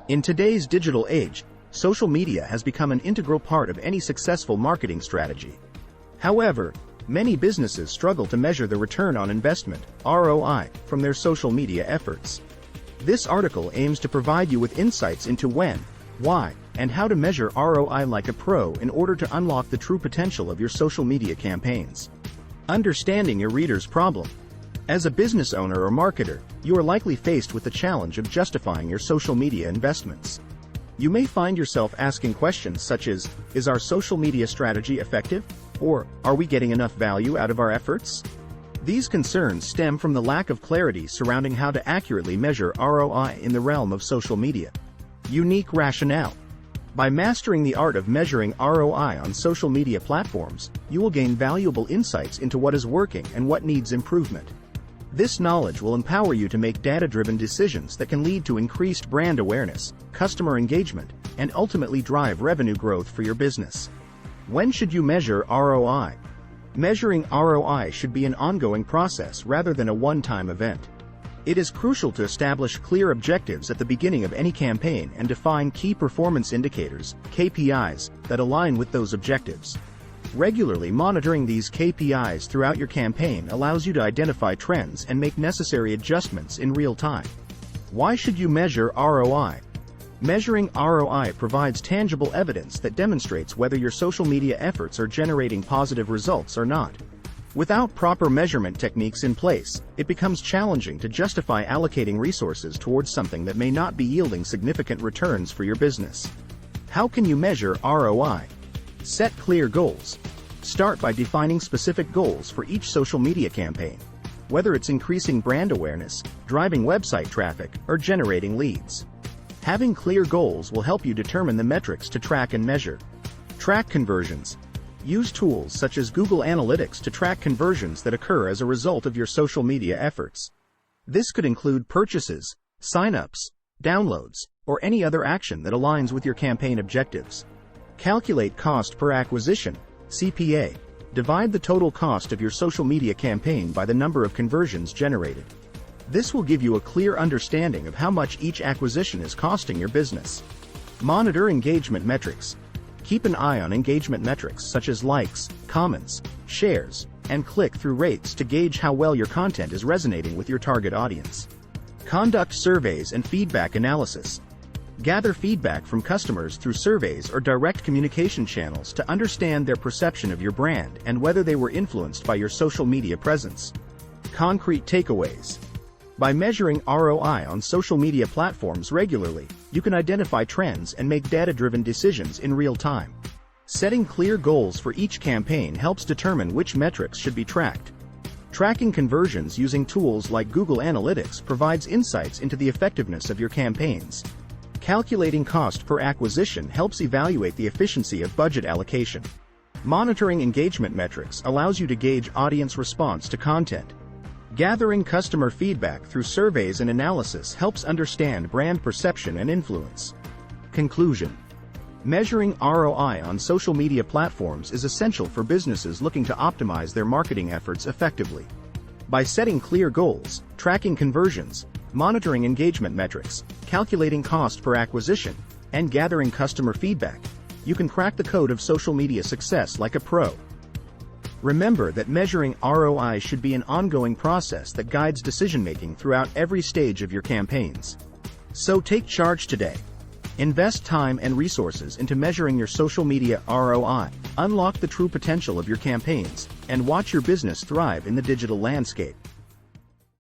In today's digital age, social media has become an integral part of any successful marketing strategy. However, many businesses struggle to measure the return on investment, ROI, from their social media efforts. This article aims to provide you with insights into when, why, and how to measure ROI like a pro in order to unlock the true potential of your social media campaigns. Understanding your reader's problem. As a business owner or marketer, you are likely faced with the challenge of justifying your social media investments. You may find yourself asking questions such as, is our social media strategy effective? Or, are we getting enough value out of our efforts? These concerns stem from the lack of clarity surrounding how to accurately measure ROI in the realm of social media. Unique rationale. By mastering the art of measuring ROI on social media platforms, you will gain valuable insights into what is working and what needs improvement. This knowledge will empower you to make data-driven decisions that can lead to increased brand awareness, customer engagement, and ultimately drive revenue growth for your business. When should you measure ROI? Measuring ROI should be an ongoing process rather than a one-time event. It is crucial to establish clear objectives at the beginning of any campaign and define key performance indicators, KPIs, that align with those objectives. Regularly monitoring these KPIs throughout your campaign allows you to identify trends and make necessary adjustments in real time. Why should you measure ROI? Measuring ROI provides tangible evidence that demonstrates whether your social media efforts are generating positive results or not. Without proper measurement techniques in place, it becomes challenging to justify allocating resources towards something that may not be yielding significant returns for your business. How can you measure ROI? Set clear goals. Start by defining specific goals for each social media campaign, whether it's increasing brand awareness, driving website traffic, or generating leads. Having clear goals will help you determine the metrics to track and measure. Track conversions. Use tools such as Google Analytics to track conversions that occur as a result of your social media efforts. This could include purchases, sign-ups, downloads, or any other action that aligns with your campaign objectives. Calculate cost per acquisition, CPA. Divide the total cost of your social media campaign by the number of conversions generated. This will give you a clear understanding of how much each acquisition is costing your business. Monitor engagement metrics. Keep an eye on engagement metrics such as likes, comments, shares, and click-through rates to gauge how well your content is resonating with your target audience. Conduct surveys and feedback analysis. Gather feedback from customers through surveys or direct communication channels to understand their perception of your brand and whether they were influenced by your social media presence. Concrete takeaways. By measuring ROI on social media platforms regularly, you can identify trends and make data-driven decisions in real time. Setting clear goals for each campaign helps determine which metrics should be tracked. Tracking conversions using tools like Google Analytics provides insights into the effectiveness of your campaigns. Calculating cost per acquisition helps evaluate the efficiency of budget allocation. Monitoring engagement metrics allows you to gauge audience response to content. Gathering customer feedback through surveys and analysis helps understand brand perception and influence. Conclusion. Measuring ROI on social media platforms is essential for businesses looking to optimize their marketing efforts effectively. By setting clear goals, tracking conversions, monitoring engagement metrics, calculating cost per acquisition, and gathering customer feedback, you can crack the code of social media success like a pro. Remember that measuring ROI should be an ongoing process that guides decision-making throughout every stage of your campaigns. So take charge today. Invest time and resources into measuring your social media ROI, unlock the true potential of your campaigns, and watch your business thrive in the digital landscape.